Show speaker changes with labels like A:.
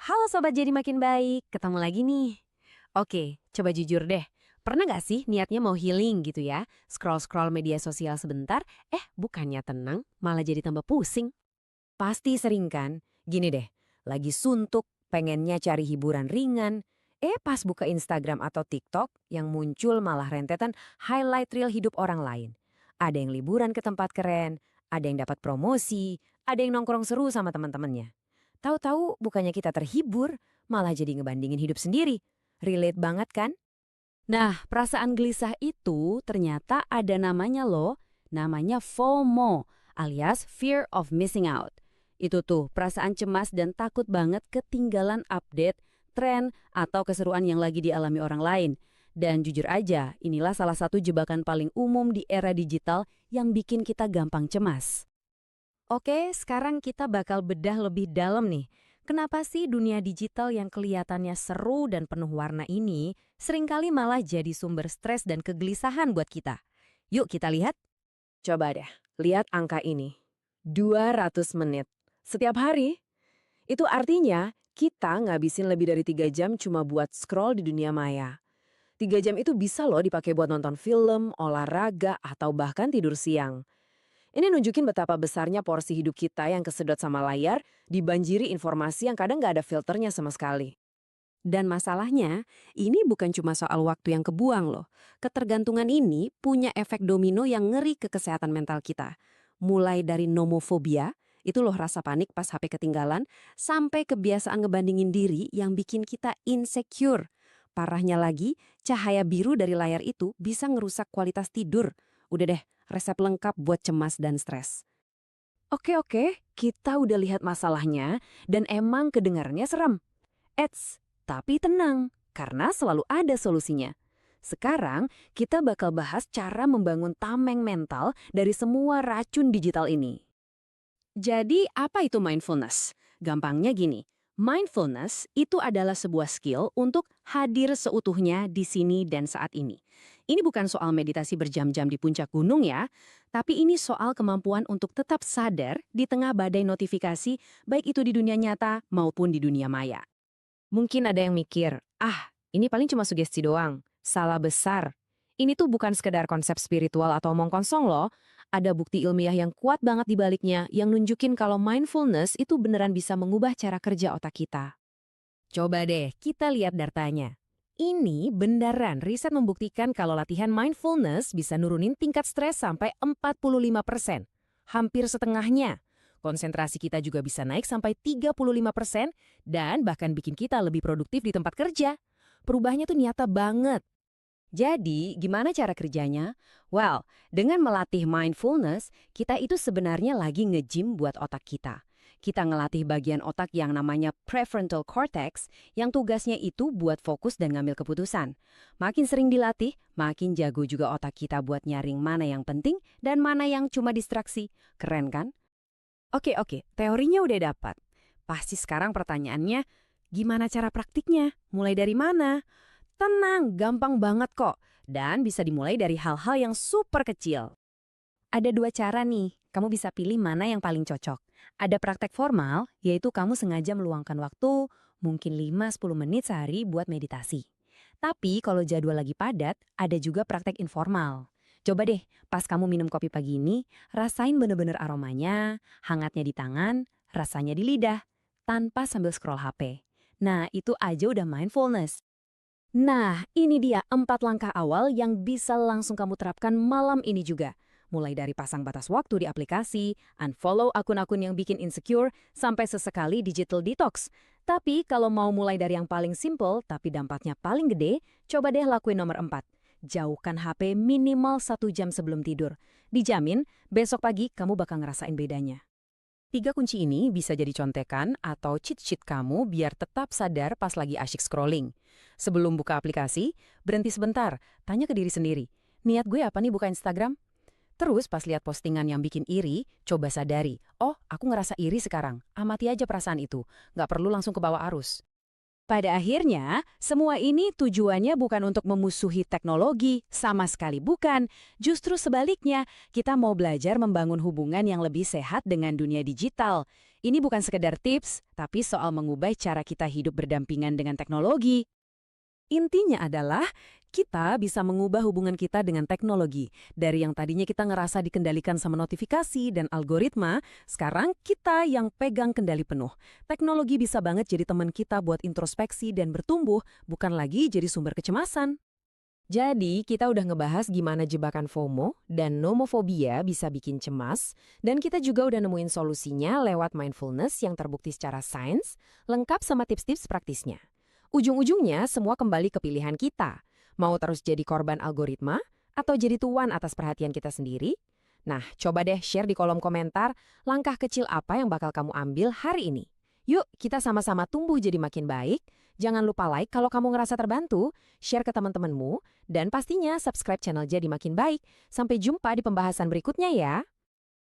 A: Halo Sobat Jadi Makin Baik, ketemu lagi nih. Oke, coba jujur deh. Pernah nggak sih niatnya mau healing gitu ya? Scroll-scroll media sosial sebentar, bukannya tenang, malah jadi tambah pusing.
B: Pasti sering kan? Gini deh, lagi suntuk, pengennya cari hiburan ringan. Pas buka Instagram atau TikTok, yang muncul malah rentetan highlight reel hidup orang lain. Ada yang liburan ke tempat keren, ada yang dapat promosi, ada yang nongkrong seru sama teman-temannya. Tahu-tahu bukannya kita terhibur, malah jadi ngebandingin hidup sendiri. Relate banget kan?
A: Nah, perasaan gelisah itu ternyata ada namanya loh, namanya FOMO, alias Fear of Missing Out. Itu tuh perasaan cemas dan takut banget ketinggalan update, tren, atau keseruan yang lagi dialami orang lain. Dan jujur aja, inilah salah satu jebakan paling umum di era digital yang bikin kita gampang cemas. Oke, sekarang kita bakal bedah lebih dalam nih. Kenapa sih dunia digital yang kelihatannya seru dan penuh warna ini seringkali malah jadi sumber stres dan kegelisahan buat kita? Yuk kita lihat.
B: Coba deh, lihat angka ini. 200 menit. Setiap hari. Itu artinya kita ngabisin lebih dari 3 jam cuma buat scroll di dunia maya. 3 jam itu bisa loh dipakai buat nonton film, olahraga, atau bahkan tidur siang. Ini nunjukin betapa besarnya porsi hidup kita yang kesedot sama layar, dibanjiri informasi yang kadang nggak ada filternya sama sekali.
A: Dan masalahnya, ini bukan cuma soal waktu yang kebuang loh. Ketergantungan ini punya efek domino yang ngeri ke kesehatan mental kita. Mulai dari nomofobia, itu loh rasa panik pas HP ketinggalan, sampai kebiasaan ngebandingin diri yang bikin kita insecure. Parahnya lagi, cahaya biru dari layar itu bisa ngerusak kualitas tidur. Udah deh, resep lengkap buat cemas dan stres. Oke, kita udah lihat masalahnya dan emang kedengarannya serem. Eits, tapi tenang, karena selalu ada solusinya. Sekarang, kita bakal bahas cara membangun tameng mental dari semua racun digital ini. Jadi, apa itu mindfulness? Gampangnya gini, mindfulness itu adalah sebuah skill untuk hadir seutuhnya di sini dan saat ini. Ini bukan soal meditasi berjam-jam di puncak gunung ya, tapi ini soal kemampuan untuk tetap sadar di tengah badai notifikasi, baik itu di dunia nyata maupun di dunia maya.
B: Mungkin ada yang mikir, ini paling cuma sugesti doang. Salah besar. Ini tuh bukan sekedar konsep spiritual atau omong kosong loh. Ada bukti ilmiah yang kuat banget di baliknya yang nunjukin kalau mindfulness itu beneran bisa mengubah cara kerja otak kita.
A: Coba deh kita lihat datanya. Ini beneran riset membuktikan kalau latihan mindfulness bisa nurunin tingkat stres sampai 45%. Hampir setengahnya. Konsentrasi kita juga bisa naik sampai 35% dan bahkan bikin kita lebih produktif di tempat kerja. Perubahannya tuh nyata banget. Jadi, gimana cara kerjanya? Well, dengan melatih mindfulness, kita itu sebenarnya lagi nge-gym buat otak kita. Kita ngelatih bagian otak yang namanya prefrontal cortex, yang tugasnya itu buat fokus dan ngambil keputusan. Makin sering dilatih, makin jago juga otak kita buat nyaring mana yang penting dan mana yang cuma distraksi. Keren kan? Oke, teorinya udah dapat. Pasti sekarang pertanyaannya, gimana cara praktiknya? Mulai dari mana? Tenang, gampang banget kok. Dan bisa dimulai dari hal-hal yang super kecil. Ada dua cara nih, kamu bisa pilih mana yang paling cocok. Ada praktek formal, yaitu kamu sengaja meluangkan waktu, mungkin 5-10 menit sehari buat meditasi. Tapi kalau jadwal lagi padat, ada juga praktek informal. Coba deh, pas kamu minum kopi pagi ini, rasain bener-bener aromanya, hangatnya di tangan, rasanya di lidah, tanpa sambil scroll HP. Nah, itu aja udah mindfulness. Nah, ini dia 4 langkah awal yang bisa langsung kamu terapkan malam ini juga. Mulai dari pasang batas waktu di aplikasi, unfollow akun-akun yang bikin insecure, sampai sesekali digital detox. Tapi kalau mau mulai dari yang paling simple tapi dampaknya paling gede, coba deh lakuin nomor 4. Jauhkan HP minimal 1 jam sebelum tidur. Dijamin, besok pagi kamu bakal ngerasain bedanya. 3 kunci ini bisa jadi contekan atau cheat sheet kamu biar tetap sadar pas lagi asyik scrolling. Sebelum buka aplikasi, berhenti sebentar, tanya ke diri sendiri, niat gue apa nih buka Instagram? Terus pas lihat postingan yang bikin iri, coba sadari, oh aku ngerasa iri sekarang, amati aja perasaan itu, nggak perlu langsung ke bawah arus. Pada akhirnya, semua ini tujuannya bukan untuk memusuhi teknologi, sama sekali bukan. Justru sebaliknya, kita mau belajar membangun hubungan yang lebih sehat dengan dunia digital. Ini bukan sekedar tips, tapi soal mengubah cara kita hidup berdampingan dengan teknologi. Intinya adalah kita bisa mengubah hubungan kita dengan teknologi. Dari yang tadinya kita ngerasa dikendalikan sama notifikasi dan algoritma, sekarang kita yang pegang kendali penuh. Teknologi bisa banget jadi teman kita buat introspeksi dan bertumbuh, bukan lagi jadi sumber kecemasan.
B: Jadi, kita udah ngebahas gimana jebakan FOMO dan nomofobia bisa bikin cemas, dan kita juga udah nemuin solusinya lewat mindfulness yang terbukti secara sains, lengkap sama tips-tips praktisnya. Ujung-ujungnya semua kembali ke pilihan kita. Mau terus jadi korban algoritma atau jadi tuan atas perhatian kita sendiri? Nah, coba deh share di kolom komentar langkah kecil apa yang bakal kamu ambil hari ini. Yuk, kita sama-sama tumbuh jadi makin baik. Jangan lupa like kalau kamu ngerasa terbantu, share ke teman-temanmu, dan pastinya subscribe channel Jadi Makin Baik. Sampai jumpa di pembahasan berikutnya ya.